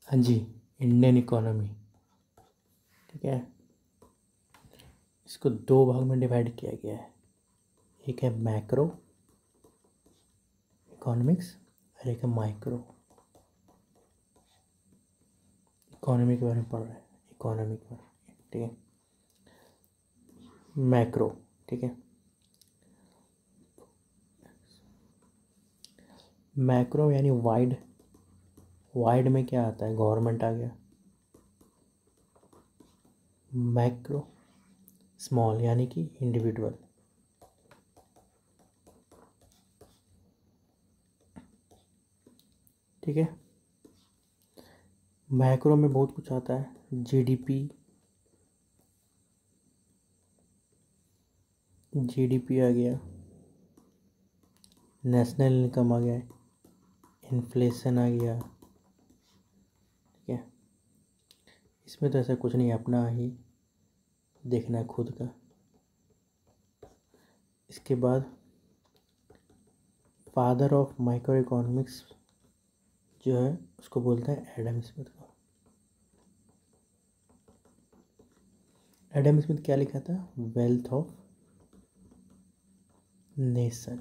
हाँ जी, Indian economy. ठीक है, इसको दो भाग में डिवाइड किया गया है। एक है मैक्रो इकोनॉमिक्स और एक है माइक्रो इकोनॉमी के बारे में पढ़ रहे हैं। इकोनॉमी के बारे में, ठीक है। मैक्रो, ठीक है। मैक्रो यानी वाइड। वाइड में क्या आता है? गवर्नमेंट आ गया। मैक्रो स्मॉल यानी कि इंडिविजुअल। ठीक है, मैक्रो में बहुत कुछ आता है। जीडीपी, जीडीपी आ गया, नेशनल इनकम आ गया, इन्फ्लेशन आ गया। ठीक है, इसमें तो ऐसा कुछ नहीं है, अपना ही देखना है खुद का। इसके बाद फादर ऑफ माइक्रो इकोनॉमिक्स जो है उसको बोलते हैं एडम स्मिथ को। एडम स्मिथ क्या लिखा था? Wealth of nation.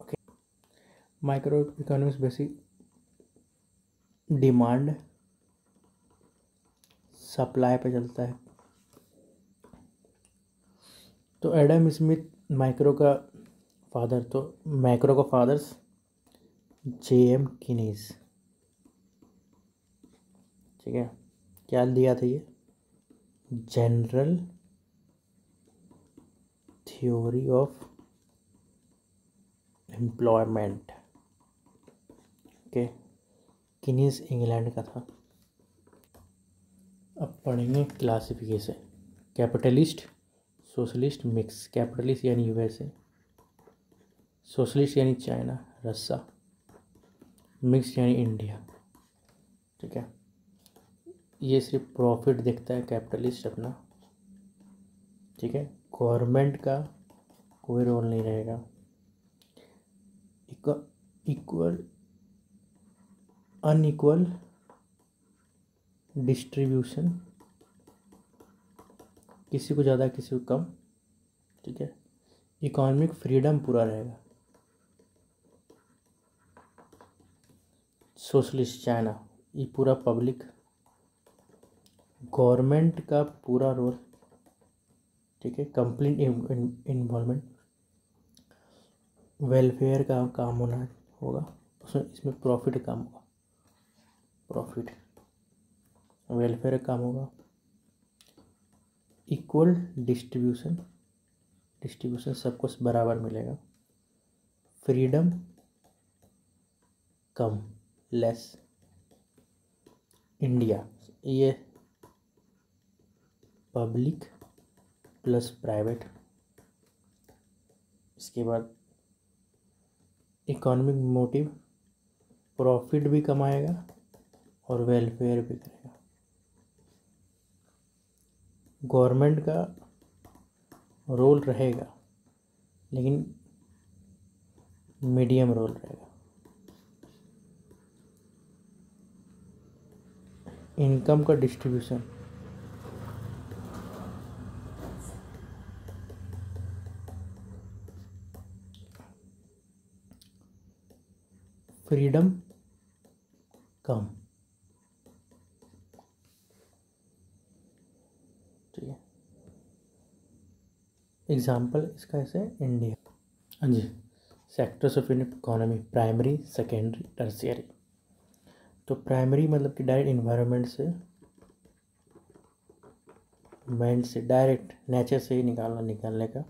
Okay, micro economics basic demand supply पे चलता है। तो एडम स्मिथ माइक्रो का फादर, तो मैक्रो का फादर्स जेएम कीनीज। ठीक है, क्या दिया था ये? General theory of employment. Okay, Keynes England का था। अब पढ़ेंगे classification. Capitalist, socialist, mix. Capitalist यानी यूएसए, सोशलिस्ट यानी चाइना, रस्सा, मिक्स यानी इंडिया। ठीक है, ये सिर्फ प्रॉफिट देखता है कैपिटलिस्ट अपना। ठीक है, गवर्नमेंट का कोई रोल नहीं रहेगा। इक्वल अनइक्वल डिस्ट्रीब्यूशन, किसी को ज़्यादा किसी को कम। ठीक है, इकोनॉमिक फ्रीडम पूरा रहेगा। सोशलिस्ट चाइना, ये पूरा पब्लिक, गवर्नमेंट का पूरा रोल। ठीक है, कंप्लीट इन्वॉल्वमेंट, वेलफेयर का काम होना होगा उसमें, इसमें प्रॉफिट काम होगा। प्रॉफिट, वेलफेयर का काम होगा। इक्वल डिस्ट्रीब्यूशन, डिस्ट्रीब्यूशन सबको बराबर मिलेगा। फ्रीडम कम, लेस। इंडिया, ये पब्लिक प्लस प्राइवेट। इसके बाद इकोनॉमिक मोटिव, प्रॉफिट भी कमाएगा और वेलफेयर भी करेगा। गवर्नमेंट का रोल रहेगा लेकिन मीडियम रोल रहेगा। इनकम का डिस्ट्रीब्यूशन, फ्रीडम कम। ठीक है, एग्जाम्पल इसका ऐसे इंडिया। हाँ जी, sectors of economy, primary, secondary, tertiary. तो प्राइमरी मतलब कि डायरेक्ट इन्वायरमेंट से डायरेक्ट नेचर से ही निकालने का,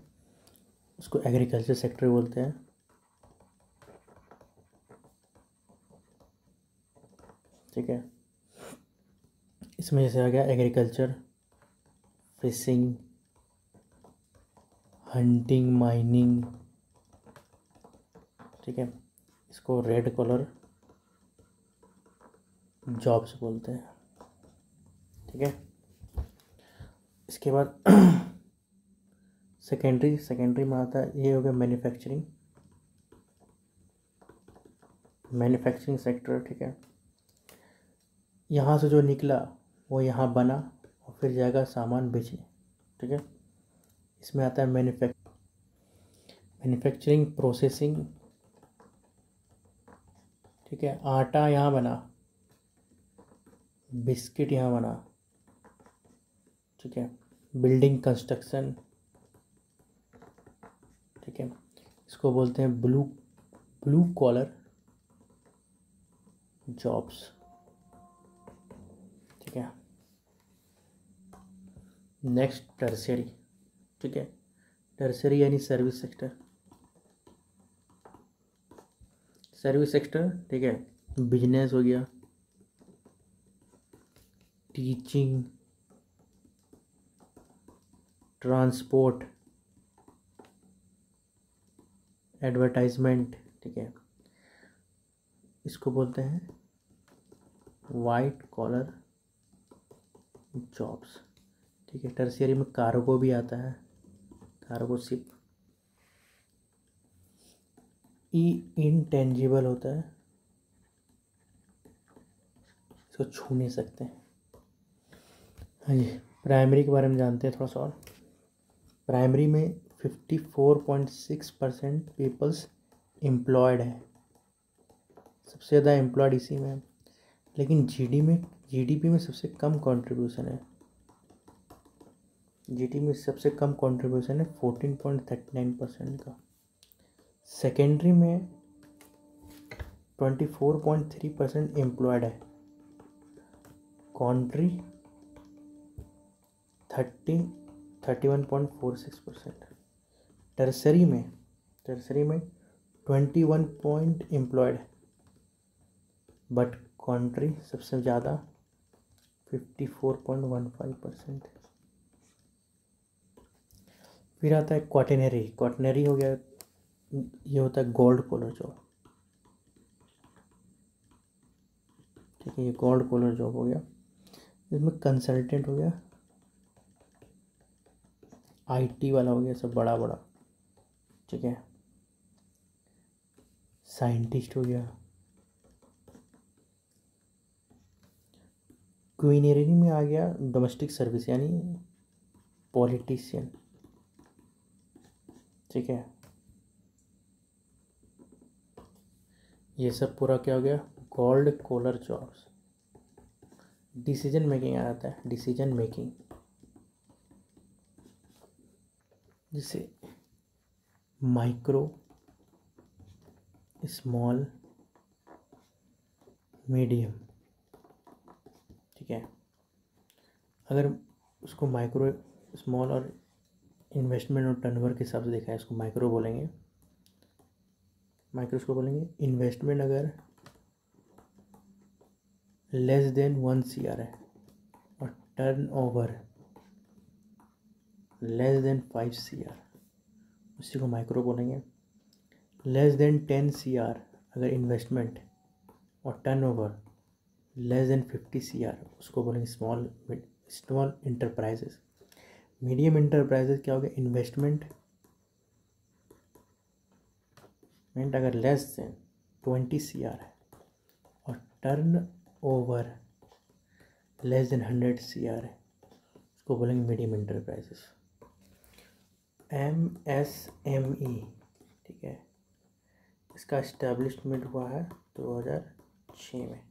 उसको एग्रीकल्चर सेक्टर बोलते हैं। ठीक है, इसमें जैसे आ गया एग्रीकल्चर, फिशिंग, हंटिंग, माइनिंग। ठीक है, इसको रेड कॉलर जॉब्स बोलते हैं। ठीक है, इसके बाद सेकेंडरी में आता है, ये हो गया मैन्युफैक्चरिंग, मैन्युफैक्चरिंग सेक्टर। ठीक है, यहाँ से जो निकला वो यहाँ बना और फिर जाएगा सामान बेचने, ठीक है। इसमें आता है मैन्युफैक्चरिंग प्रोसेसिंग, ठीक है। आटा यहाँ बना, बिस्किट यहाँ बना, ठीक है। बिल्डिंग कंस्ट्रक्शन, ठीक है। इसको बोलते हैं ब्लू कॉलर जॉब्स, ठीक है। नेक्स्ट टर्शियरी, ठीक है। टर्शियरी यानी सर्विस सेक्टर, ठीक है। बिजनेस हो गया, टीचिंग, ट्रांसपोर्ट, एडवर्टाइजमेंट, ठीक है। इसको बोलते हैं वाइट कॉलर जॉब्स, ठीक है। टर्शियरी में कार्गो भी आता है, कार्गो शिप। इनटेंजिबल होता है, इसको छू नहीं सकते। हाँ जी, प्राइमरी के बारे में जानते हैं थोड़ा सा और। प्राइमरी में 54.6% पीपल्स एम्प्लॉयड है, सबसे ज़्यादा एम्प्लॉयड इसी में है। लेकिन जीडीपी में सबसे कम कंट्रीब्यूशन है, जीडीपी में सबसे कम कंट्रीब्यूशन है 14.39% का। सेकेंडरी में 24.3% एम्प्लॉयड है, कंट्री 31.46%। टर्सरी में 21 पॉइंट एम्प्लॉयड है, बट कंट्री सबसे ज़्यादा 54.15%। फिर आता है क्वाटरनरी हो गया, ये होता है गोल्ड कॉलर जॉब, ठीक है। ये गोल्ड कॉलर जॉब हो गया। इसमें कंसल्टेंट हो गया, आईटी वाला हो गया, सब बड़ा, ठीक है। साइंटिस्ट हो गया। क्वीनरी में आ गया डोमेस्टिक सर्विस यानी पॉलिटिशियन, ठीक है। ये सब पूरा क्या हो गया, gold collar jobs. Decision making आ जाता है, डिसीजन मेकिंग, जैसे माइक्रो, स्मॉल, मीडियम, ठीक है। अगर उसको माइक्रो, स्मॉल और इन्वेस्टमेंट और टर्नओवर के हिसाब से देखा है, इसको माइक्रो बोलेंगे। माइक्रो इसको बोलेंगे इन्वेस्टमेंट अगर लेस देन 1 CR है और टर्नओवर लेस देन 5 CR, उसी को माइक्रो बोलेंगे। लेस देन 10 CR अगर इन्वेस्टमेंट और टर्नओवर लेस देन 50 CR, उसको बोलेंगे स्मॉल इंटरप्राइजेस। मीडियम इंटरप्राइजेस क्या हो गया, इन्वेस्टमेंट अगर लेस देन 20 CR है और turn over less than 100 CR है, उसको बोलेंगे मीडियम इंटरप्राइजेस। MSME, ठीक है। इसका इस्टेब्लिशमेंट हुआ है 2006 में।